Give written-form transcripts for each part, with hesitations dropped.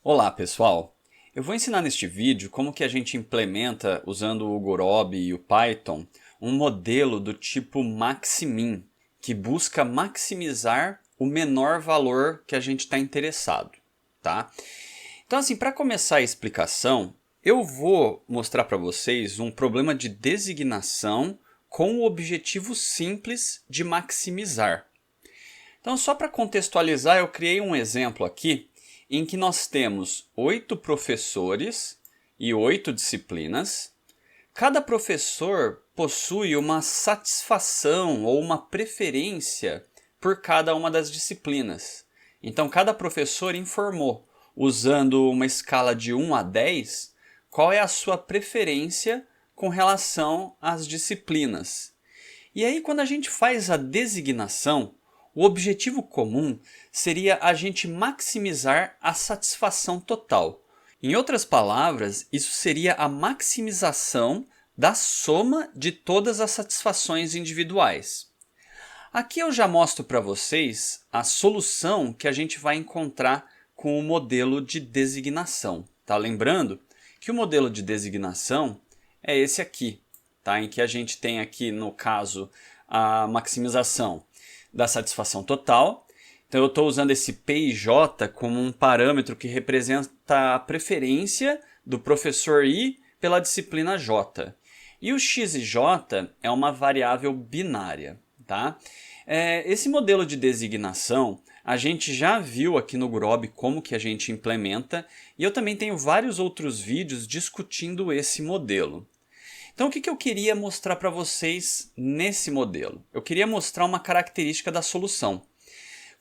Olá pessoal, eu vou ensinar neste vídeo como que a gente implementa, usando o Gorob e o Python, um modelo do tipo Maximin, que busca maximizar o menor valor que a gente está interessado, tá? Então assim, para começar a explicação, eu vou mostrar para vocês um problema de designação com o objetivo simples de maximizar. Então só para contextualizar, eu criei um exemplo aqui em que nós temos 8 professores e 8 disciplinas. Cada professor possui uma satisfação ou uma preferência por cada uma das disciplinas. Então cada professor informou, usando uma escala de 1 a 10, qual é a sua preferência com relação às disciplinas. E aí quando a gente faz a designação, o objetivo comum seria a gente maximizar a satisfação total. Em outras palavras, isso seria a maximização da soma de todas as satisfações individuais. Aqui eu já mostro para vocês a solução que a gente vai encontrar com o modelo de designação. Tá? Lembrando que o modelo de designação é esse aqui, tá? Em que a gente tem aqui, no caso, a maximização da satisfação total. Então eu estou usando esse P e J como um parâmetro que representa a preferência do professor I pela disciplina J. E o X e J é uma variável binária. Tá? Esse modelo de designação a gente já viu aqui no Gorob como que a gente implementa, e eu também tenho vários outros vídeos discutindo esse modelo. Então o que eu queria mostrar para vocês nesse modelo? Eu queria mostrar uma característica da solução.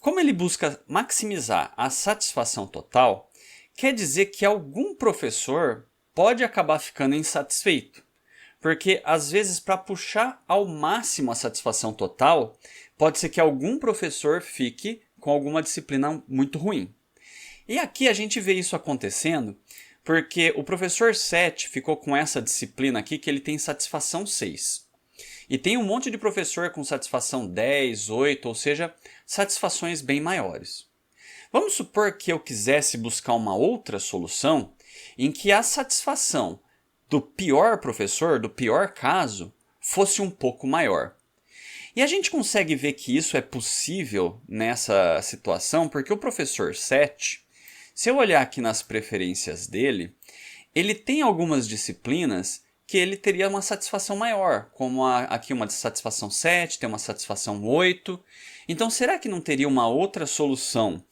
Como ele busca maximizar a satisfação total, quer dizer que algum professor pode acabar ficando insatisfeito. Porque às vezes, para puxar ao máximo a satisfação total, pode ser que algum professor fique com alguma disciplina muito ruim. E aqui a gente vê isso acontecendo porque o professor 7 ficou com essa disciplina aqui que ele tem satisfação 6. E tem um monte de professor com satisfação 10, 8, ou seja, satisfações bem maiores. Vamos supor que eu quisesse buscar uma outra solução em que a satisfação do pior professor, do pior caso, fosse um pouco maior. E a gente consegue ver que isso é possível nessa situação porque o professor 7, se eu olhar aqui nas preferências dele, ele tem algumas disciplinas que ele teria uma satisfação maior, como aqui uma satisfação 7, tem uma satisfação 8. Então será que não teria uma outra solução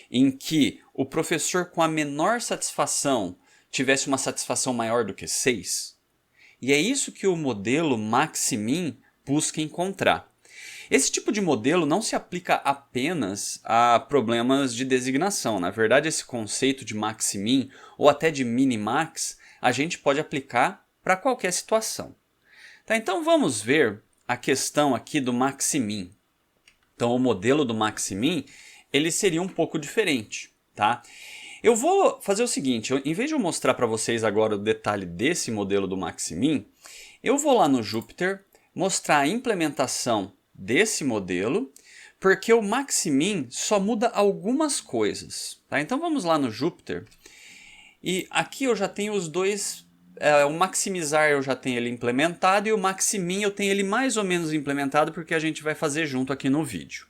em que o professor com a menor satisfação tivesse uma satisfação maior do que 6? E é isso que o modelo Maximin busca encontrar. Esse tipo de modelo não se aplica apenas a problemas de designação. Na verdade, esse conceito de Maximin ou até de Minimax, a gente pode aplicar para qualquer situação. Tá, então vamos ver a questão aqui do Maximin. Então o modelo do Maximin, ele seria um pouco diferente. Tá? Eu vou fazer o seguinte, em vez de eu mostrar para vocês agora o detalhe desse modelo do Maximin, eu vou lá no Jupyter mostrar a implementação desse modelo, porque o Maximin só muda algumas coisas. Tá? Então vamos lá no Jupyter, e aqui eu já tenho os dois, o maximizar eu já tenho ele implementado, e o Maximin eu tenho ele mais ou menos implementado, porque a gente vai fazer junto aqui no vídeo.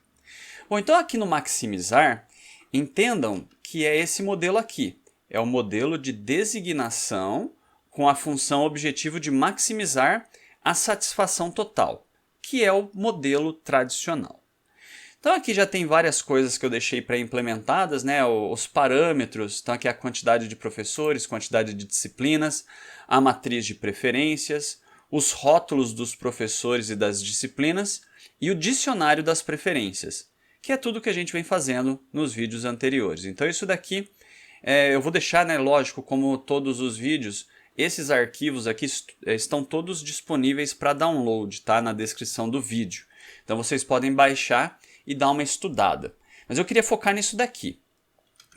Bom, então aqui no maximizar, entendam que é esse modelo aqui, é o modelo de designação com a função objetivo de maximizar a satisfação total, que é o modelo tradicional. Então aqui já tem várias coisas que eu deixei pré-implementadas, né? Os parâmetros, então aqui a quantidade de professores, quantidade de disciplinas, a matriz de preferências, os rótulos dos professores e das disciplinas e o dicionário das preferências, que é tudo que a gente vem fazendo nos vídeos anteriores. Então isso daqui eu vou deixar, né, lógico, como todos os vídeos, esses arquivos aqui estão todos disponíveis para download, tá? Na descrição do vídeo. Então vocês podem baixar e dar uma estudada. Mas eu queria focar nisso daqui.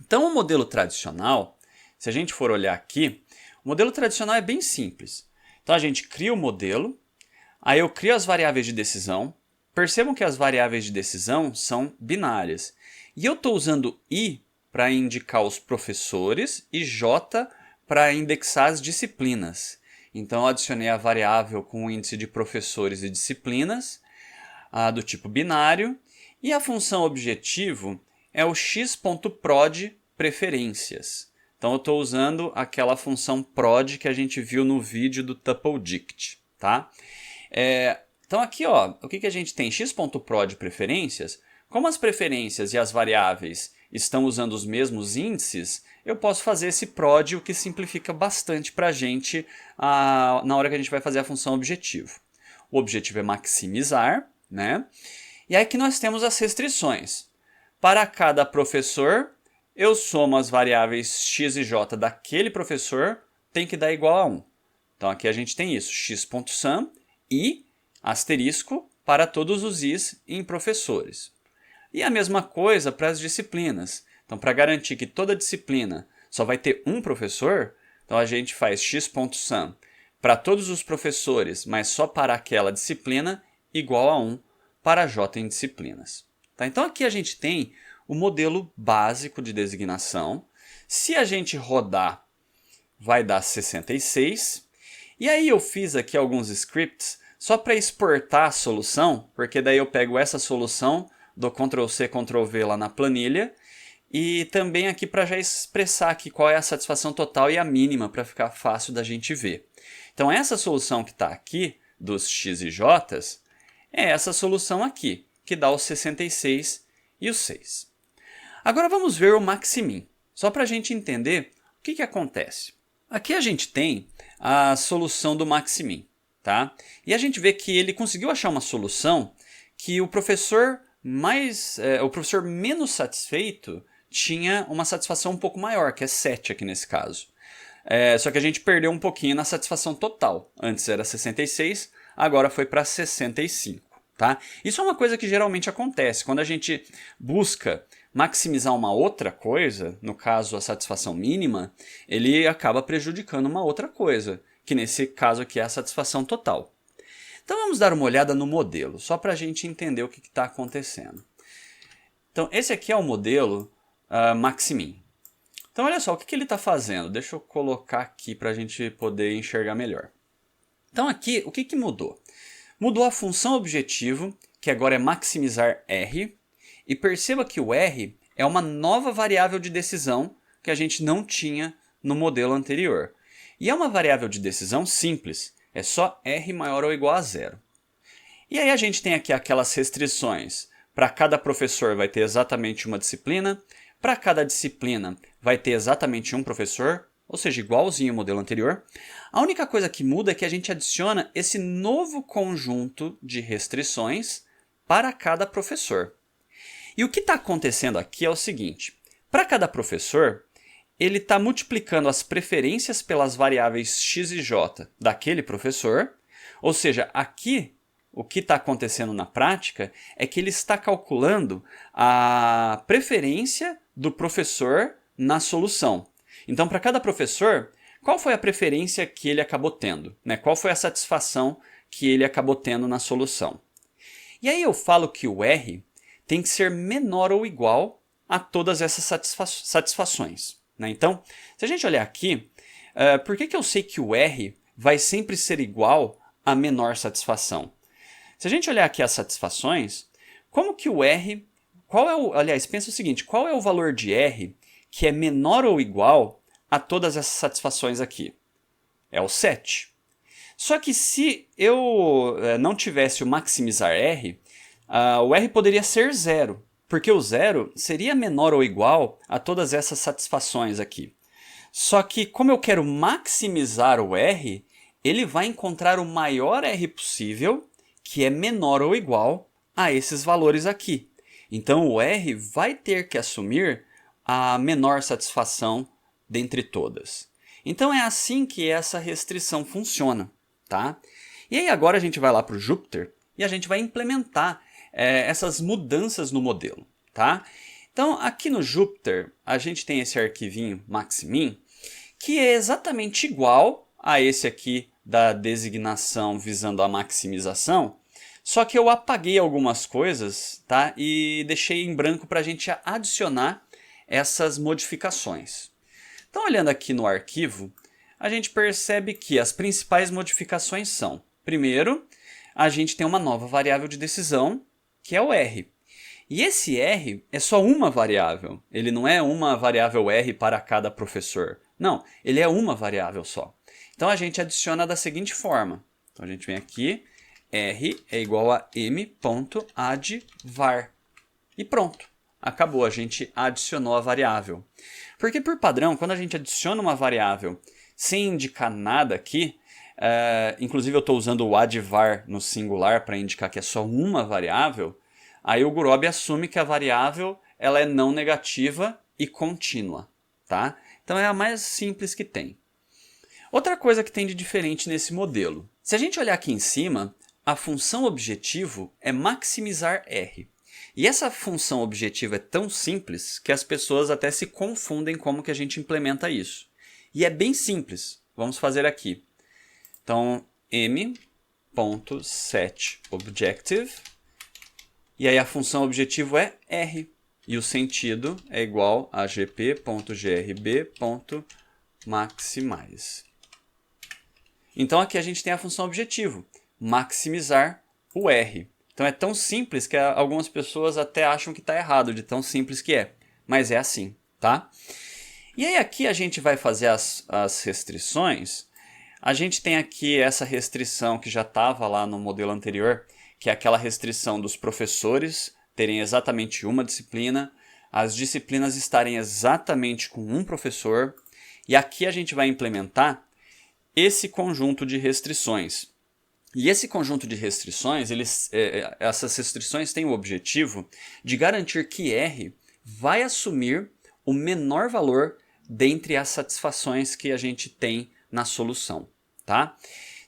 Então o modelo tradicional, se a gente for olhar aqui, o modelo tradicional é bem simples. Então a gente cria o modelo, aí eu crio as variáveis de decisão. Percebam que as variáveis de decisão são binárias. E eu estou usando I para indicar os professores e J para indexar as disciplinas. Então eu adicionei a variável com o índice de professores e disciplinas, do tipo binário, e a função objetivo é o x.prod preferências. Então eu estou usando aquela função prod que a gente viu no vídeo do TupleDict, tá? Então aqui, ó, o que a gente tem? X.prod preferências. Como as preferências e as variáveis estão usando os mesmos índices, eu posso fazer esse prod, o que simplifica bastante para a gente na hora que a gente vai fazer a função objetivo. O objetivo é maximizar, né? E aí que nós temos as restrições. Para cada professor, eu somo as variáveis x e j daquele professor, tem que dar igual a 1. Então aqui a gente tem isso, x.sum e asterisco para todos os i's em professores. E a mesma coisa para as disciplinas. Então, para garantir que toda disciplina só vai ter um professor, então a gente faz x.sum para todos os professores, mas só para aquela disciplina, igual a 1 para j em disciplinas. Tá? Então aqui a gente tem o modelo básico de designação. Se a gente rodar, vai dar 66. E aí eu fiz aqui alguns scripts só para exportar a solução, porque daí eu pego essa solução, dou Ctrl+C, Ctrl+V lá na planilha, e também aqui para já expressar aqui qual é a satisfação total e a mínima, para ficar fácil da gente ver. Então essa solução que está aqui, dos x e j, é essa solução aqui, que dá os 66 e os 6. Agora vamos ver o maximin, só para a gente entender o que acontece. Aqui a gente tem a solução do maximin, tá? E a gente vê que ele conseguiu achar uma solução que o professor menos satisfeito tinha uma satisfação um pouco maior, que é 7 aqui nesse caso. Só que a gente perdeu um pouquinho na satisfação total. Antes era 66, agora foi para 65. Tá? Isso é uma coisa que geralmente acontece. Quando a gente busca maximizar uma outra coisa, no caso a satisfação mínima, ele acaba prejudicando uma outra coisa, que nesse caso aqui é a satisfação total. Então vamos dar uma olhada no modelo, só para a gente entender o que está acontecendo. Então esse aqui é o modelo maximin. Então olha só, o que ele está fazendo? Deixa eu colocar aqui para a gente poder enxergar melhor. Então aqui, o que mudou? Mudou a função objetivo, que agora é maximizar R, e perceba que o R é uma nova variável de decisão que a gente não tinha no modelo anterior. E é uma variável de decisão simples, é só R maior ou igual a 0. E aí a gente tem aqui aquelas restrições. Para cada professor vai ter exatamente uma disciplina, para cada disciplina vai ter exatamente um professor, ou seja, igualzinho ao modelo anterior. A única coisa que muda é que a gente adiciona esse novo conjunto de restrições para cada professor. E o que está acontecendo aqui é o seguinte, para cada professor, ele está multiplicando as preferências pelas variáveis x e j daquele professor, ou seja, aqui o que está acontecendo na prática é que ele está calculando a preferência do professor na solução. Então, para cada professor, qual foi a preferência que ele acabou tendo? Né? Qual foi a satisfação que ele acabou tendo na solução? E aí eu falo que o R tem que ser menor ou igual a todas essas satisfações. Né? Então, se a gente olhar aqui, por que eu sei que o R vai sempre ser igual a menor satisfação? Se a gente olhar aqui as satisfações, como que o R... aliás, pensa o seguinte, qual é o valor de R que é menor ou igual a todas essas satisfações aqui? É o 7. Só que se eu não tivesse o maximizar R, o R poderia ser 0, porque o 0 seria menor ou igual a todas essas satisfações aqui. Só que como eu quero maximizar o R, ele vai encontrar o maior R possível, que é menor ou igual a esses valores aqui. Então o R vai ter que assumir a menor satisfação dentre todas. Então é assim que essa restrição funciona. Tá? E aí agora a gente vai lá para o Jupyter e a gente vai implementar essas mudanças no modelo. Tá? Então aqui no Jupyter a gente tem esse arquivinho maximin, que é exatamente igual a esse aqui da designação visando a maximização, só que eu apaguei algumas coisas, tá? E deixei em branco para a gente adicionar essas modificações. Então, olhando aqui no arquivo, a gente percebe que as principais modificações são, primeiro, a gente tem uma nova variável de decisão, que é o R. E esse R é só uma variável, ele não é uma variável R para cada professor. Não, ele é uma variável só. Então a gente adiciona da seguinte forma. Então a gente vem aqui, R é igual a m.addVar. E pronto, acabou, a gente adicionou a variável. Porque por padrão, quando a gente adiciona uma variável sem indicar nada aqui, inclusive eu estou usando o addVar no singular para indicar que é só uma variável, aí o Gurobi assume que a variável ela é não negativa e contínua. Tá? Então é a mais simples que tem. Outra coisa que tem de diferente nesse modelo. Se a gente olhar aqui em cima, a função objetivo é maximizar R. E essa função objetivo é tão simples que as pessoas até se confundem como que a gente implementa isso. E é bem simples. Vamos fazer aqui. Então, m.setObjective. E aí a função objetivo é R. E o sentido é igual a gp.grb.maximize. Então aqui a gente tem a função objetivo, maximizar o R. Então é tão simples que algumas pessoas até acham que está errado, de tão simples que é. Mas é assim, tá? E aí aqui a gente vai fazer as restrições. A gente tem aqui essa restrição que já estava lá no modelo anterior, que é aquela restrição dos professores terem exatamente uma disciplina, as disciplinas estarem exatamente com um professor, e aqui a gente vai implementar esse conjunto de restrições. E esse conjunto de restrições, essas restrições têm o objetivo de garantir que R vai assumir o menor valor dentre as satisfações que a gente tem na solução. Tá?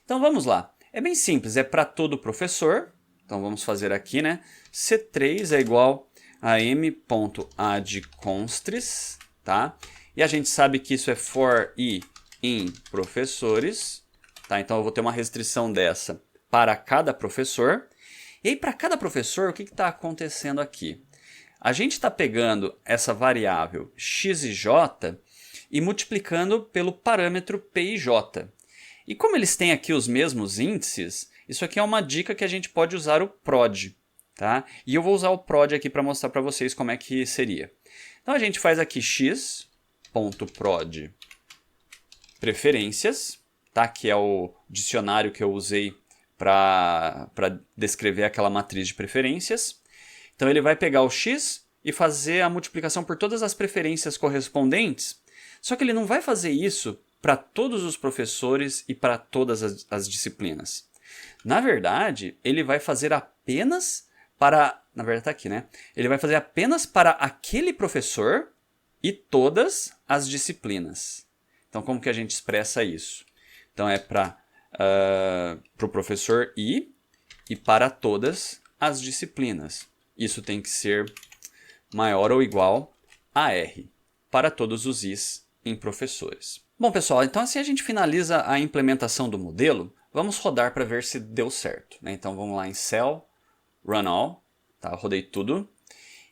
Então vamos lá. É bem simples, é para todo professor. Então vamos fazer aqui, né? C3 é igual a m.addConstrs, tá? E a gente sabe que isso é for i em professores, tá? Então eu vou ter uma restrição dessa para cada professor. E aí para cada professor, o que está acontecendo aqui? A gente está pegando essa variável x e j e multiplicando pelo parâmetro p e j. E como eles têm aqui os mesmos índices, isso aqui é uma dica que a gente pode usar o prod. Tá? E eu vou usar o prod aqui para mostrar para vocês como é que seria. Então a gente faz aqui x.prod preferências, tá? Que é o dicionário que eu usei para descrever aquela matriz de preferências. Então ele vai pegar o x e fazer a multiplicação por todas as preferências correspondentes, só que ele não vai fazer isso para todos os professores e para todas as disciplinas. Na verdade, ele vai fazer apenas para... Na verdade está aqui, né? Ele vai fazer apenas para aquele professor e todas as disciplinas. Então, como que a gente expressa isso? Então, é para o professor I e para todas as disciplinas. Isso tem que ser maior ou igual a R, para todos os Is em professores. Bom, pessoal, então assim a gente finaliza a implementação do modelo. Vamos rodar para ver se deu certo, né? Então vamos lá em Cell, Run All, tá? Rodei tudo.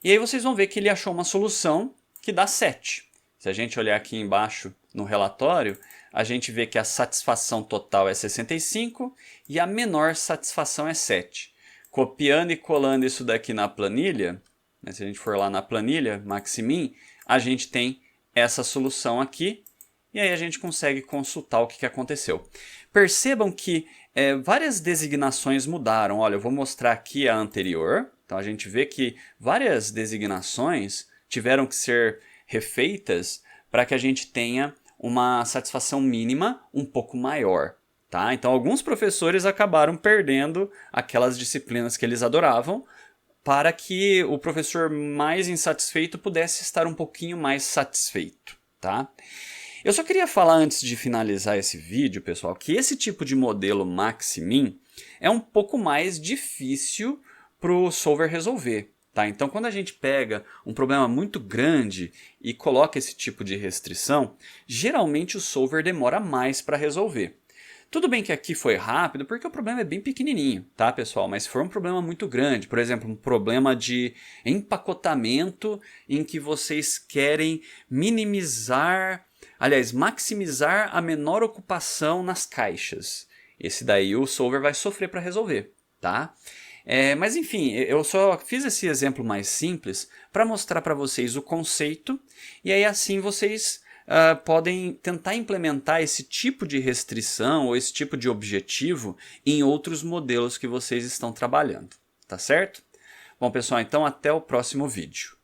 E aí vocês vão ver que ele achou uma solução que dá 7. Se a gente olhar aqui embaixo no relatório, a gente vê que a satisfação total é 65 e a menor satisfação é 7. Copiando e colando isso daqui na planilha, né? Se a gente for lá na planilha, Maximin, a gente tem essa solução aqui. E aí a gente consegue consultar o que aconteceu. Percebam que várias designações mudaram. Olha, eu vou mostrar aqui a anterior. Então a gente vê que várias designações tiveram que ser refeitas para que a gente tenha uma satisfação mínima um pouco maior. Tá? Então alguns professores acabaram perdendo aquelas disciplinas que eles adoravam para que o professor mais insatisfeito pudesse estar um pouquinho mais satisfeito. Tá? Eu só queria falar antes de finalizar esse vídeo, pessoal, que esse tipo de modelo Maximin é um pouco mais difícil para o solver resolver. Tá? Então, quando a gente pega um problema muito grande e coloca esse tipo de restrição, geralmente o solver demora mais para resolver. Tudo bem que aqui foi rápido, porque o problema é bem pequenininho, tá, pessoal? Mas se for um problema muito grande, por exemplo, um problema de empacotamento em que vocês querem maximizar a menor ocupação nas caixas. Esse daí o solver vai sofrer para resolver, tá? Mas enfim, eu só fiz esse exemplo mais simples para mostrar para vocês o conceito e aí assim vocês podem tentar implementar esse tipo de restrição ou esse tipo de objetivo em outros modelos que vocês estão trabalhando, tá certo? Bom, pessoal, então até o próximo vídeo.